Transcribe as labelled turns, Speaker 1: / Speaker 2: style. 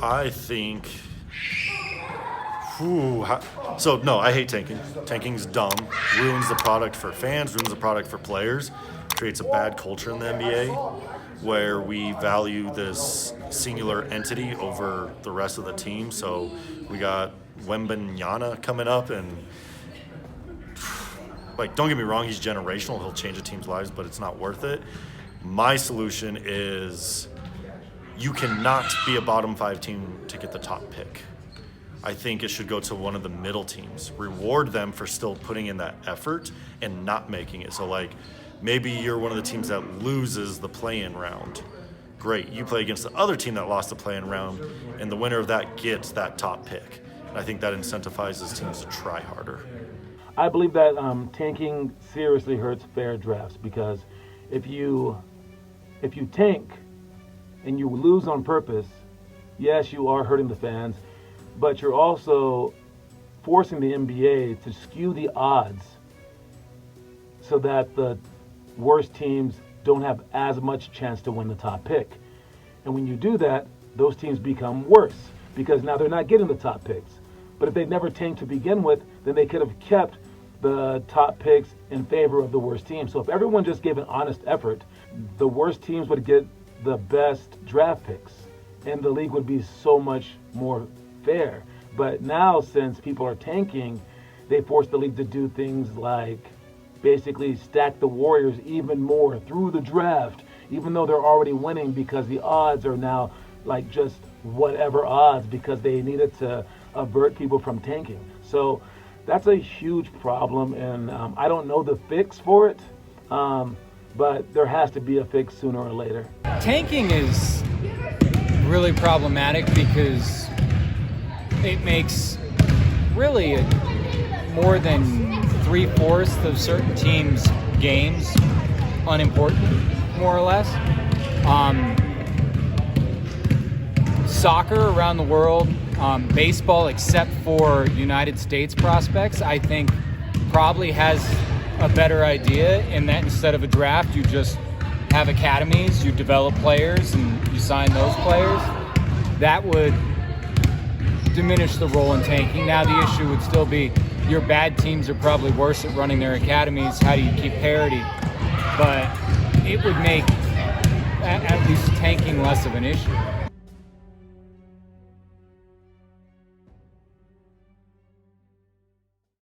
Speaker 1: I think. No, I hate tanking. Tanking's dumb. Ruins the product for fans, ruins the product for players, creates a bad culture in the NBA where we value this singular entity over the rest of the team. So we got WEMBANYAMA coming up, and don't get me wrong, he's generational. He'll change a team's lives, but it's not worth it. My solution is you cannot be a bottom 5 team to get the top pick. I think it should go to one of the middle teams. Reward them for still putting in that effort and not making it. So maybe you're one of the teams that loses the play-in round. Great, you play against the other team that lost the play-in round, and the winner of that gets that top pick. And I think that incentivizes teams to try harder.
Speaker 2: I believe that tanking seriously hurts fair drafts, because if you tank and you lose on purpose, yes, you are hurting the fans, but you're also forcing the NBA to skew the odds so that the worst teams don't have as much chance to win the top pick. And when you do that, those teams become worse because now they're not getting the top picks. But if they never tanked to begin with, then they could have kept the top picks in favor of the worst team. So if everyone just gave an honest effort, the worst teams would get the best draft picks, and the league would be so much more fair. But now, since people are tanking, they force the league to do things like basically stack the Warriors even more through the draft, even though they're already winning, because the odds are now just whatever odds, because they needed to avert people from tanking. So that's a huge problem, and I don't know the fix for it, but there has to be a fix sooner or later.
Speaker 3: Tanking is really problematic because it makes really more than 3/4 of certain teams' games unimportant, more or less. Soccer around the world, baseball, except for United States prospects, I think probably has a better idea in that instead of a draft, you just have academies, you develop players, and you sign those players. That would diminish the role in tanking. Now the issue would still be your bad teams are probably worse at running their academies. How do you keep parity? But it would make at least tanking less of an issue.